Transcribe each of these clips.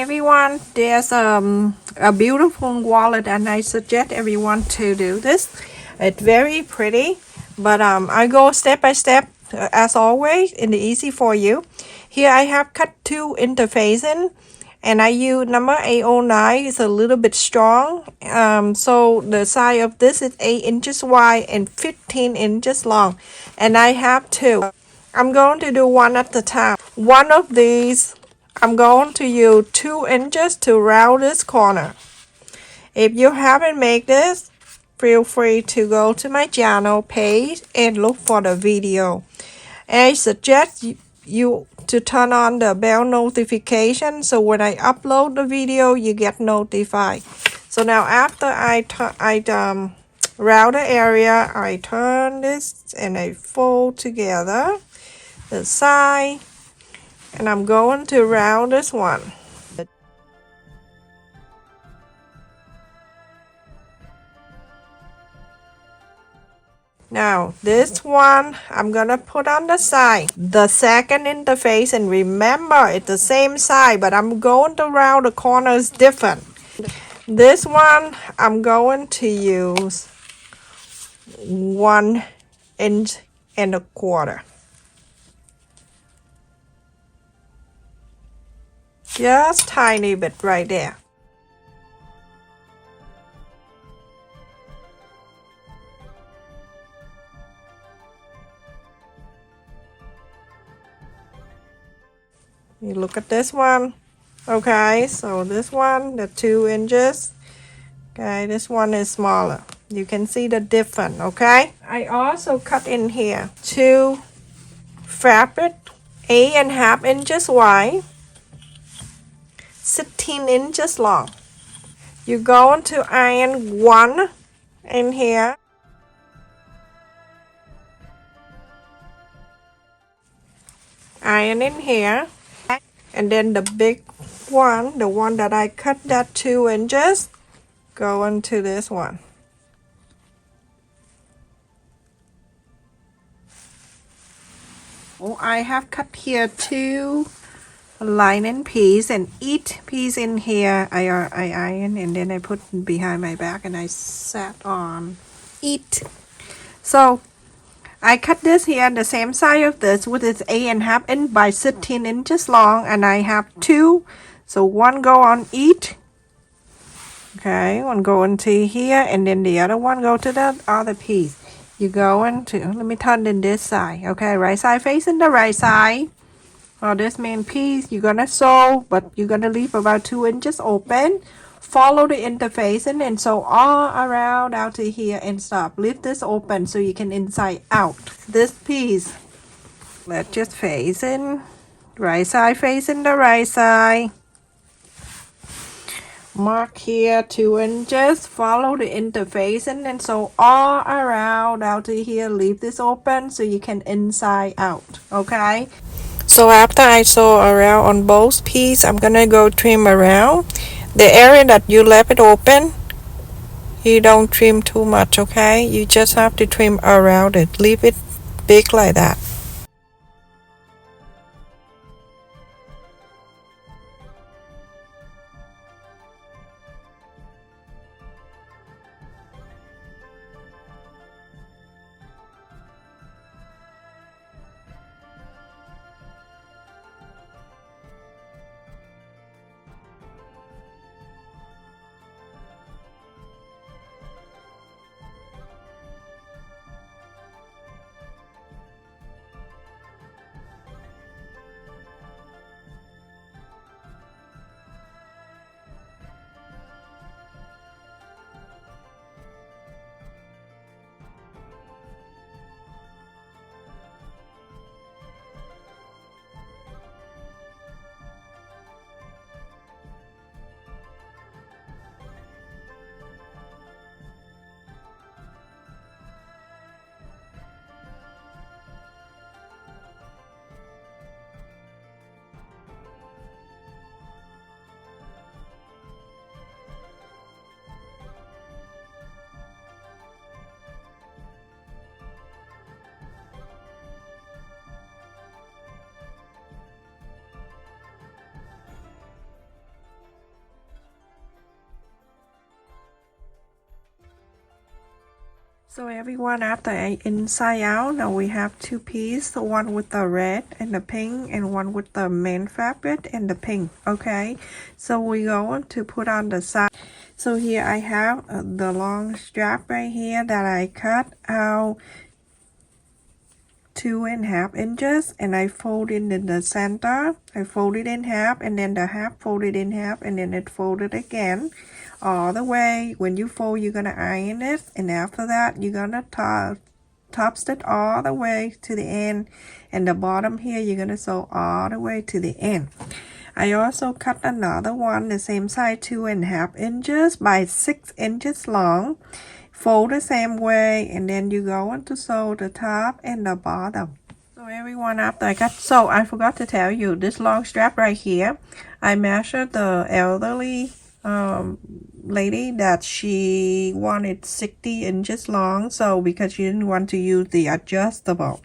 everyone, there's a beautiful wallet and I suggest everyone to do this. It's very pretty, but I go step by step as always in the easy for you. Here I have cut two interfacing and I use number 809. It's a little bit strong, so the size of this is 8 inches wide and 15 inches long, and I have two. I'm going to do one at a time. One of these I'm going to use 2 inches to round this corner. If you haven't made this, feel free to go to my channel page and look for the video. And I suggest you to turn on the bell notification so when I upload the video you get notified. So now after I round the area, I turn this and I fold together the side, and I'm going to round this one. Now this one I'm gonna put on the side, the second interface, and remember it's the same side but I'm going to round the corners different. This one I'm going to use 1 inch and a quarter. Just tiny bit right there. You look at this one. Okay, so this one, the 2 inches. Okay, this one is smaller. You can see the difference, okay? I also cut in here 2 fabric 8.5 inches wide, 16 inches long. You're going to iron one in here. Iron in here. And then the big one, the one that I cut that 2 inches, go into this one. Oh, I have cut here 2 lining piece, and each piece in here I iron and then I put behind my back and I sat on it. So I cut this here the same size of this, which is 8.5 inch by 16 inches long, and I have 2, so one go on each. Okay, one go into here and then the other one go to the other piece. You go into, let me turn in this side. Okay, right side facing the right side. For this main piece you're gonna sew, but you're gonna leave about 2 inches open. Follow the interfacing and sew all around out to here and stop. Leave this open so you can inside out. This piece, let's just face in right side facing the right side. Mark here 2 inches. Follow the interfacing and sew all around out to here. Leave this open so you can inside out. Okay. So after I sew around on both pieces, I'm gonna go trim around. The area that you left it open, you don't trim too much, okay? You just have to trim around it. Leave it big like that. So everyone, after I inside out, now we have two pieces, one with the red and the pink and one with the main fabric and the pink. Okay, so we're going to put on the side. So here I have the long strap right here that I cut out 2.5 inches and I fold it in the center. I fold it in half and then the half folded in half and then it folded again all the way. When you fold, you're gonna iron it, and after that you're gonna top stitch all the way to the end, and the bottom here you're gonna sew all the way to the end. I also cut another one the same size, 2.5 inches by 6 inches long. Fold the same way, and then you go on to sew the top and the bottom. So everyone, after I cut, so I forgot to tell you, this long strap right here, I measured the elderly lady that she wanted 60 inches long, so because she didn't want to use the adjustable.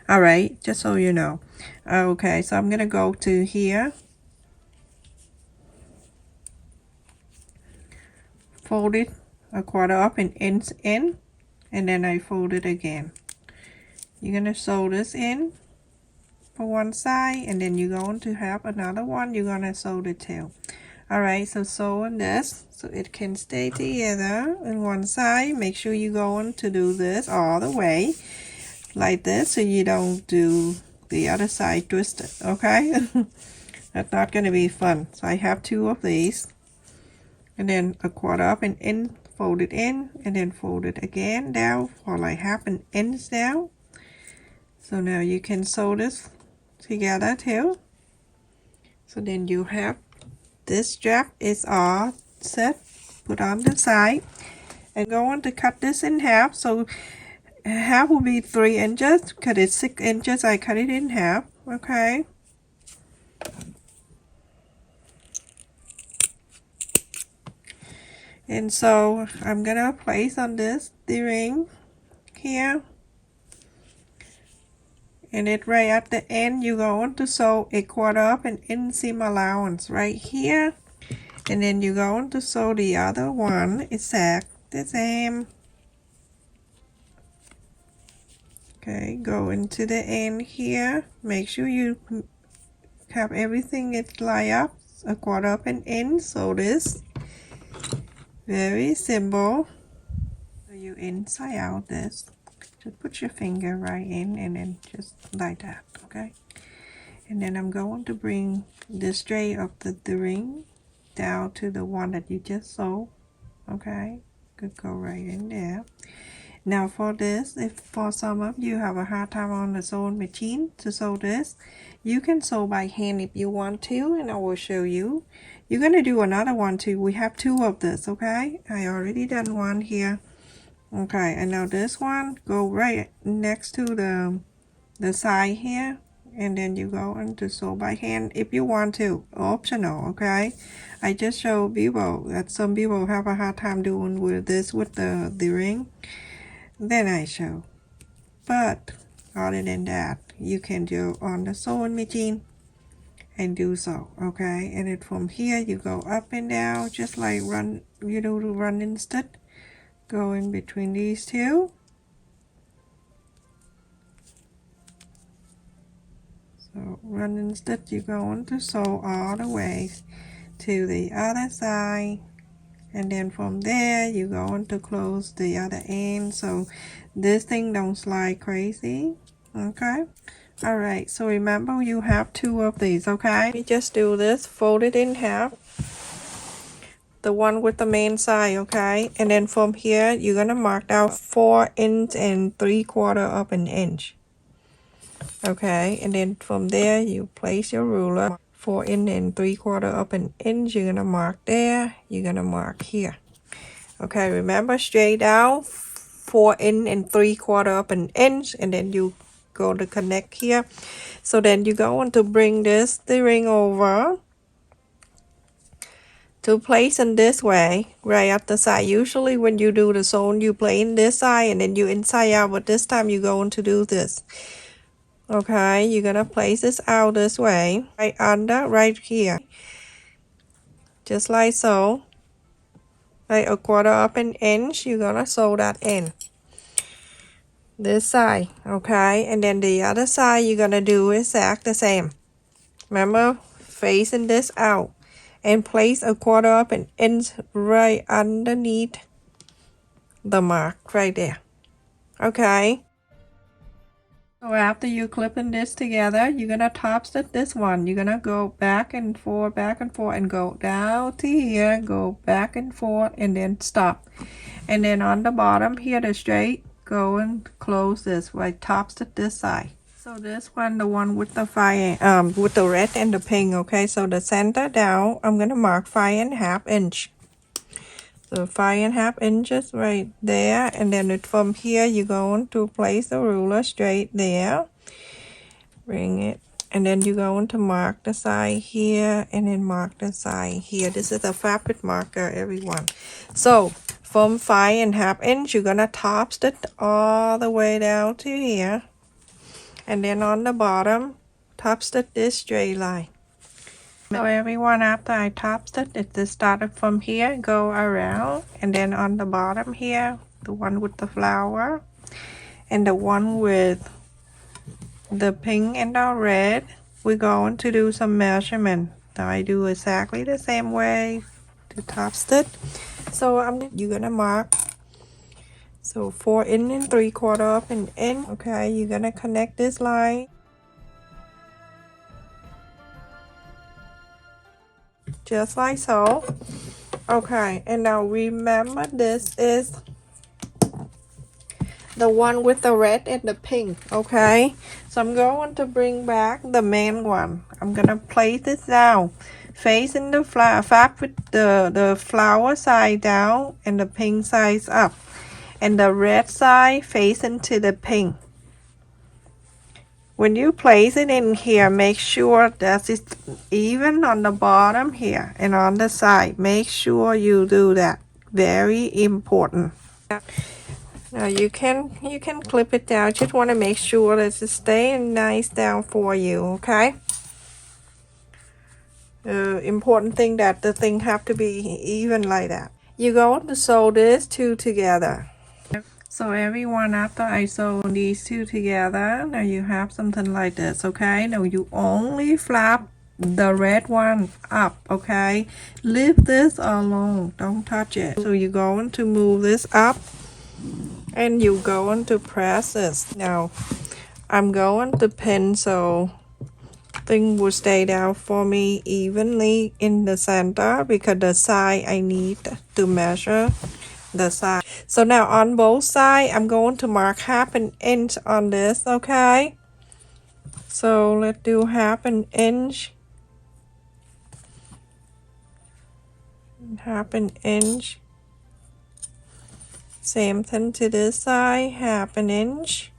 All right, just so you know. Okay, so I'm gonna go to here, fold it a quarter up and ends in, and then I fold it again. You're gonna sew this in for one side, and then you're going to have another one you're gonna sew the tail. All right, so sew on this so it can stay together on one side. Make sure you're going to do this all the way like this so you don't do the other side twisted. Okay. That's not gonna be fun. So I have two of these, and then a quarter up and in, fold it in, and then fold it again down for like half an inch down. So now you can sew this together too. So then you have this strap is all set, put on the side, and go on to cut this in half. So half will be 3 inches, cut it 6 inches, I cut it in half. Okay. And so I'm gonna place on this the ring here, and it right at the end you're going to sew a quarter up and inseam allowance right here, and then you're going to sew the other one exact the same. Okay, go into the end here, make sure you have everything it line up a quarter up and in. So this very simple. So you inside out this, just put your finger right in and then just like that. Okay, and then I'm going to bring the straight of the ring down to the one that you just sewed. Okay, could go right in there. Now for this, if for some of you have a hard time on the sewing machine to sew this, you can sew by hand if you want to, and I will show you. You're going to do another one too. We have two of this. Okay, I already done one here. Okay, and now this one go right next to the side here, and then you go into sew by hand if you want to, optional. Okay, I just show people that some people have a hard time doing with this with the ring, then I show. But other than that, you can do on the sewing machine and do so. Okay, and then from here you go up and down just like you do the running stitch. Go in between these two. So running stitch, you're going to sew all the way to the other side, and then from there you're going to close the other end so this thing don't slide crazy. Okay, all right, so remember you have two of these. Okay, we just do this, fold it in half, the one with the main side. Okay, and then from here you're gonna mark out 4 inch and 3/4 of an inch. Okay, and then from there you place your ruler, 4 inch and 3/4 of an inch. You're gonna mark there, you're gonna mark here. Okay, remember straight down 4 inch and 3/4 of an inch, and then you go to connect here. So then you go on to bring this the ring over to place in this way right at the side. Usually when you do the sewing you play in this side and then you inside out, but this time you're going to do this. Okay, you're gonna place this out this way, right under, right here, just like so. Like a quarter of an inch, you're gonna sew that in. this side, okay, and then the other side you're gonna do exact the same. Remember, facing this out, and place a quarter of an inch right underneath the mark right there. Okay, so after you clipping this together, you're gonna top stitch this one. You're gonna go back and forth, and go down to here, go back and forth, and then stop. And then on the bottom here, the straight, go and close this, right, top stitch this side. So this one, the one with the with the red and the pink, okay? So the center down, I'm gonna mark 5.5 inch. So 5.5 inches right there, and then from here you're going to place the ruler straight there. Bring it, and then you're going to mark the side here, and then mark the side here. This is a fabric marker, everyone. So from 5.5 inch, you're gonna top stitch all the way down to here, and then on the bottom, top stitch this straight line. So everyone, after I top stitch, it just started from here, go around, and then on the bottom here, the one with the flower, and the one with the pink and the red, we're going to do some measurement. Now I do exactly the same way to top stitch. So you're gonna mark, so 4 and 3/4 of an inch. Okay, you're gonna connect this line just like so. Okay, and now remember, this is the one with the red and the pink. Okay, so I'm going to bring back the main one. I'm gonna place this down, facing the fabric, the flower side down and the pink side up, and the red side facing to the pink. When you place it in here, make sure that it's even on the bottom here and on the side. Make sure you do that. Very important. Now you can clip it down. Just want to make sure that it's staying nice down for you, okay? Important thing that the thing have to be even like that. You're going to sew this two together. So everyone, after I sew these two together, now you have something like this, okay? Now you only flap the red one up, okay? Leave this alone, don't touch it. So you're going to move this up, and you're going to press this. Now I'm going to pin so thing will stay down for me evenly in the center, because the side I need to measure the side. So now on both sides, I'm going to mark 1/2 inch on this, okay? So let's do 1/2 inch. 1/2 inch. Same thing to this side, 1/2 inch.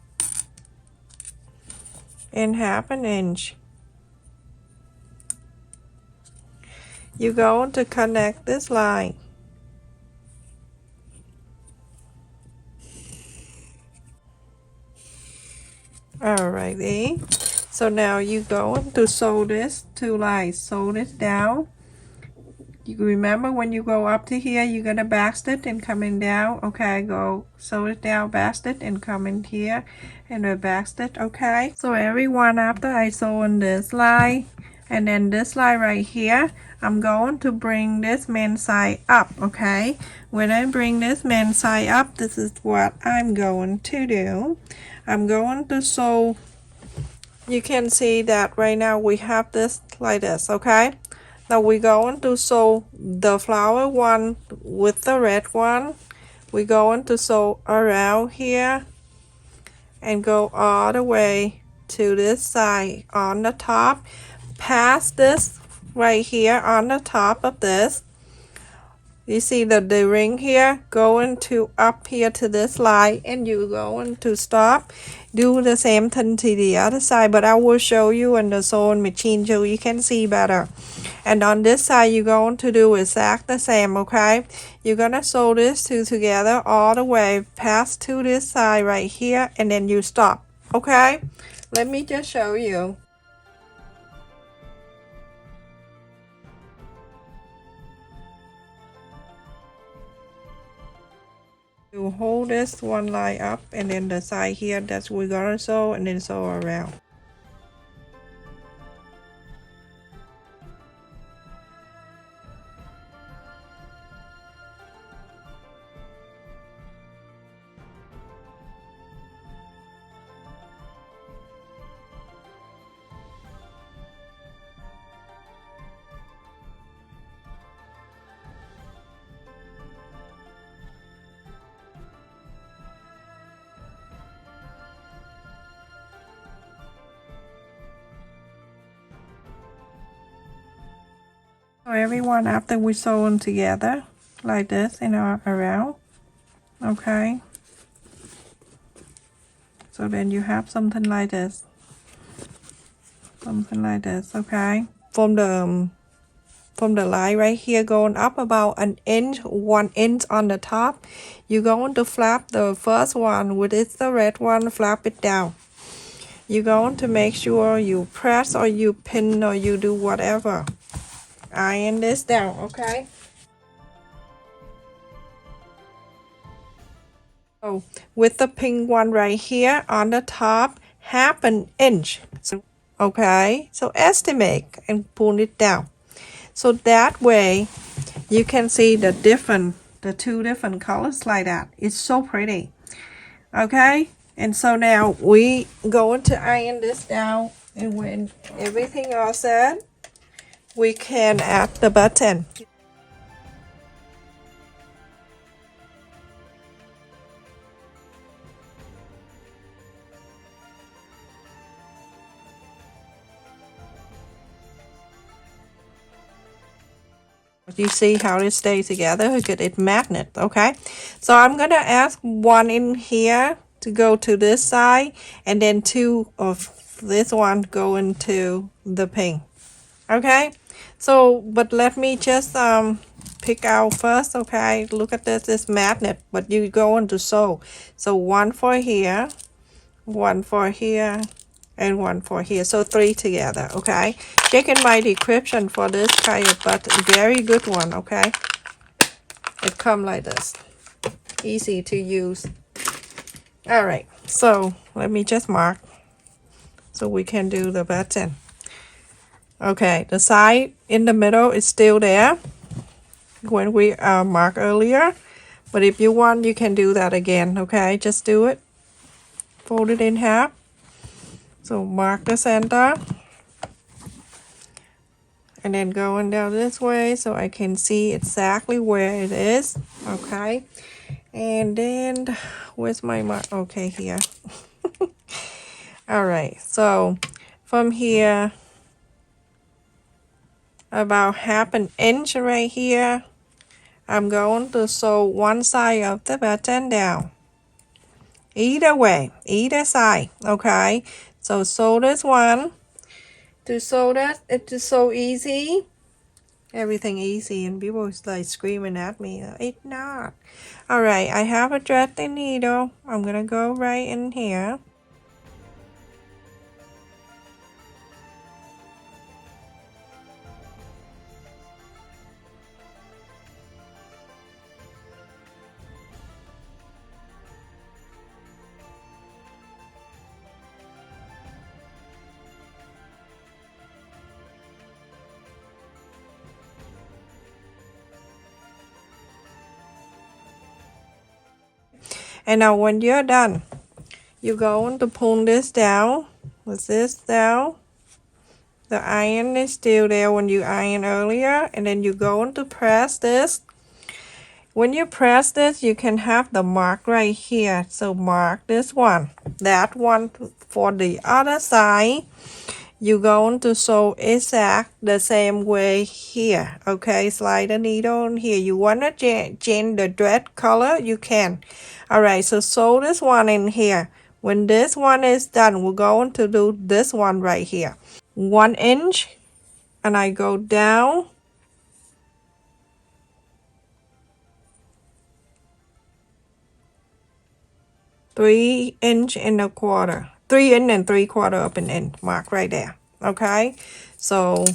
And 1/2 inch. You're going to connect this line. Alrighty, so now you're going to sew this two lines, sew this down. You remember, when you go up to here, you're gonna back stitch and coming down. Okay, go sew it down, back stitch, and come in here and a back stitch. Okay, so everyone, after I sew on this line and then this line right here, I'm going to bring this main side up. Okay, when I bring this main side up, this is what I'm going to do. I'm going to sew. You can see that right now we have this like this, okay? Now we're going to sew the flower one with the red one. We're going to sew around here and go all the way to this side on the top, past this right here on the top of this. You see the ring here, going to up here to this line, and you're going to stop. Do the same thing to the other side, but I will show you in the sewing machine so you can see better. And on this side, you're going to do exactly the same, okay? You're gonna sew this two together all the way past to this side right here, and then you stop, okay? Let me just show you. You hold this one line up, and then the side here that we're gonna sew, and then sew around. So everyone, after we sew them together like this and around, okay, so then you have something like this, okay, from the line right here going up about an inch, 1 inch on the top. You're going to flap the first one, which is the red one, flap it down. You're going to make sure you press or you pin or you do whatever. Iron this down, okay? So with the pink one right here on the top, 1/2 inch. So, okay, so estimate and pull it down. So that way you can see the two different colors like that. It's so pretty. Okay, and so now we going to iron this down, and when everything all set, we can add the button. You see how it stays together? Because it magnet. Okay, so I'm gonna ask one in here to go to this side, and then 2 of this one go into the pink. Okay, so but let me just pick out first. Okay, look at this magnet, but you go into sew. So 1 for here, 1 for here, and 1 for here, so 3 together. Okay, check in my description for this kind of but very good one. Okay, it come like this, easy to use. All right, so let me just mark so we can do the button. Okay, the side in the middle is still there when we marked earlier, but if you want you can do that again. Okay, just do it, fold it in half, so mark the center, and then going down this way so I can see exactly where it is. Okay, and then where's my mark? Okay, here. All right, so from here about 1/2 inch right here, I'm going to sew one side of the button down. Either way, either side, okay? So sew this one. To sew that, it is so easy. Everything easy, and people is like screaming at me. It's not. Alright, I have a threading needle. I'm gonna go right in here. And now when you're done, you're going to pull this down. With this down. The iron is still there when you iron earlier, and then you're going to press this. When you press this, you can have the mark right here. So mark this one. That one for the other side. You're going to sew exact the same way here. Okay, slide the needle in here. You want to change the thread color, you can. Alright, so sew this one in here. When this one is done, we're going to do this one right here. 1 inch, and I go down. Three inch and a quarter, 3 and 3/4 up an inch, mark right there. Okay, so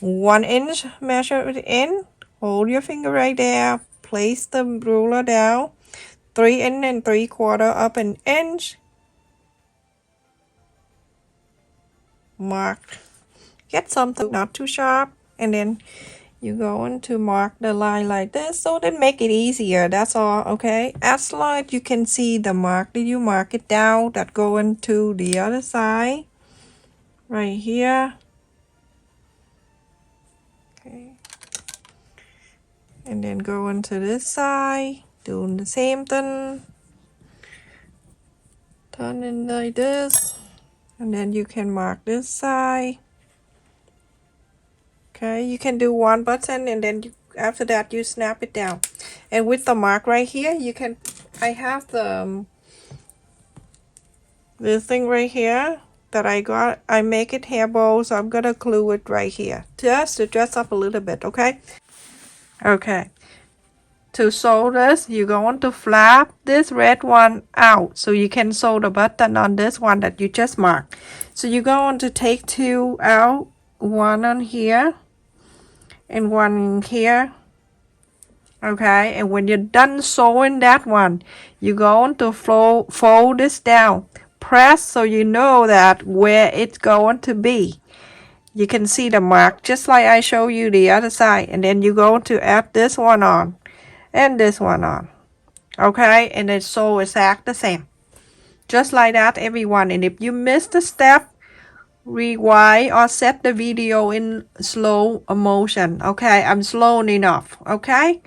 1 inch, measure it in, hold your finger right there, place the ruler down, 3 3/4 up an inch. Mark, get something not too sharp, and then you're going to mark the line like this, so then make it easier, that's all. Okay, as long as you can see the mark, did you mark it down that going to the other side right here. Okay, and then going to this side, doing the same thing, turning like this, and then you can mark this side. Okay, you can do one button, and then after that you snap it down. And with the mark right here, you can, I have the this thing right here that I got, I make it hair bow, so I'm gonna glue it right here just to dress up a little bit. Okay, to sew this, you're going to flap this red one out so you can sew the button on this one that you just marked. So you're going to take 2 out, one on here and one here. Okay, and when you're done sewing that one, you're going to fold this down, press so you know that where it's going to be. You can see the mark just like I show you the other side, and then you're going to add this one on and this one on. Okay, and then sew exact the same, just like that, everyone. And if you missed a step, rewind or set the video in slow motion. Okay, I'm slow enough. Okay,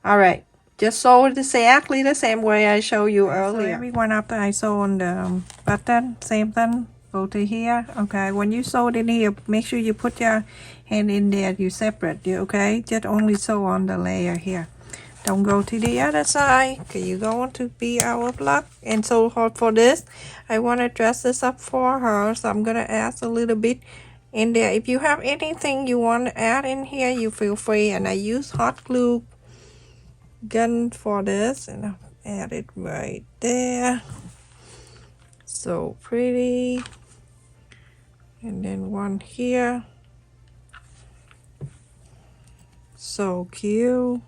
all right, just sew it exactly the same way I showed you earlier. So everyone, after I sew on the button, same thing, go to here. Okay, when you sew it in here, make sure you put your hand in there, you separate. Okay, just only sew on the layer here, don't go to the other side, because you're going to be out of luck. And so for this, I want to dress this up for her, so I'm going to add a little bit in there. If you have anything you want to add in here, you feel free. And I use hot glue gun for this, and I'll add it right there. So pretty. And then one here. So cute.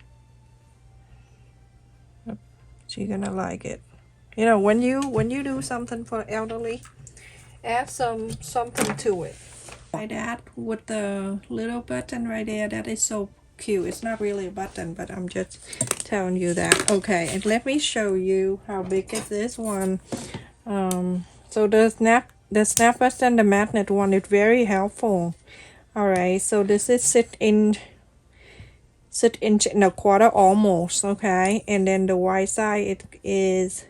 She's gonna like it. You know, when you do something for elderly, add something to it. Like that with the little button right there. That is so cute. It's not really a button, but I'm just telling you that. Okay, and let me show you how big is this one. So the snap button, the magnet one, is very helpful. All right, so this is 6 inch and a quarter almost. Okay, and then the wide side, it is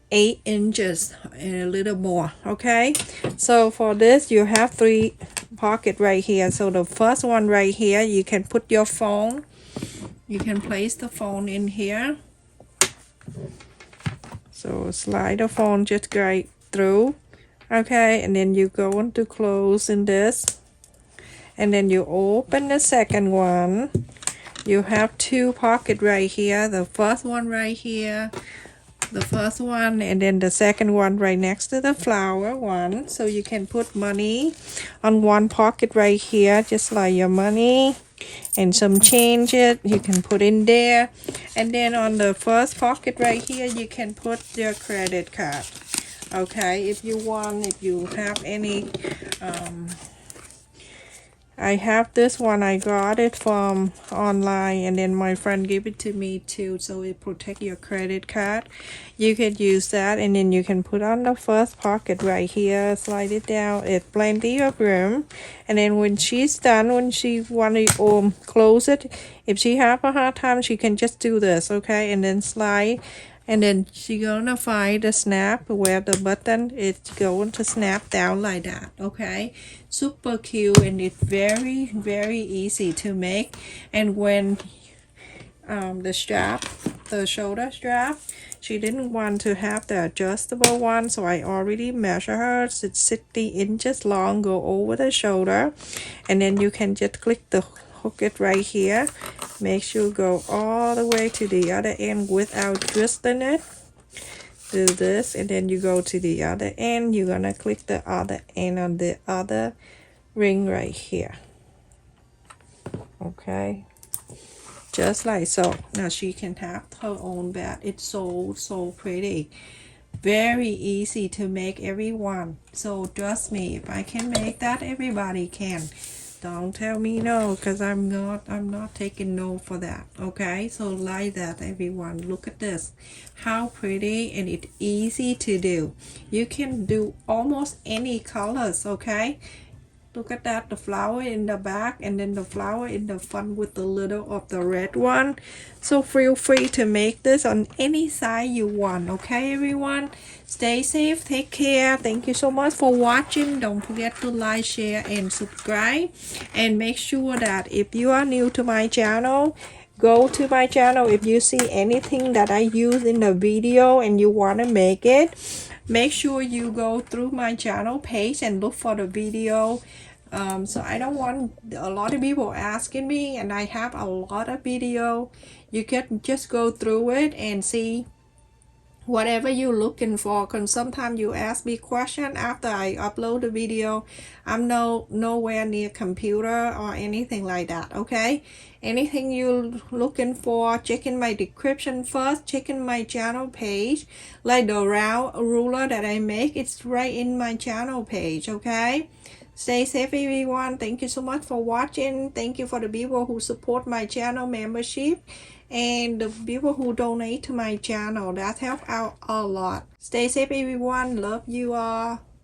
8 inches and a little more. Okay, so for this you have 3 pockets right here. So the first one right here, you can put your phone, you can place the phone in here. So slide the phone just right through. Okay, and then you go into close in this, and then you open the second one. You have 2 pockets right here, the first one right here, the first one, and then the second one right next to the flower one. So you can put money on one pocket right here, just like your money, and some change it you can put in there. And then on the first pocket right here, you can put your credit card. Okay, if you want, if you have any I have this one, I got it from online, and then my friend gave it to me too, so it protect your credit card. You can use that, and then you can put on the first pocket right here, slide it down, it's plenty of room. And then when she's done, when she want to close it, if she have a hard time, she can just do this. Okay, and then slide, and then she gonna find the snap where the button is going to snap down like that. Okay, super cute, and it's very easy to make. And when the strap, the shoulder strap, she didn't want to have the adjustable one, so I already measure her. It's 60 inches long, go over the shoulder, and then you can just click the hook it right here. Make sure go all the way to the other end without twisting it. Do this, and then you go to the other end. You're gonna click the other end on the other ring right here. Okay, just like so. Now she can have her own bed. It's so pretty, very easy to make, everyone. So trust me, if I can make that, everybody can. Don't tell me no, because I'm not taking no for that. Okay, so like that, everyone. Look at this, how pretty, and it's easy to do. You can do almost any colors. Okay, look at that, the flower in the back and then the flower in the front with the little of the red one. So feel free to make this on any size you want. Okay, everyone, stay safe, take care. Thank you so much for watching. Don't forget to like, share, and subscribe. And make sure that if you are new to my channel, go to my channel. If you see anything that I use in the video and you want to make it, make sure you go through my channel page and look for the video. So I don't want a lot of people asking me, and I have a lot of video. You can just go through it and see whatever you're looking for, because sometimes you ask me question after I upload the video. I'm nowhere near computer or anything like that. Okay, anything you're looking for, check in my description first, check in my channel page. Like the round ruler that I make, it's right in my channel page. Okay, stay safe, everyone. Thank you so much for watching. Thank you for the people who support my channel membership and the people who donate to my channel. That helps out a lot. Stay safe, everyone. Love you all.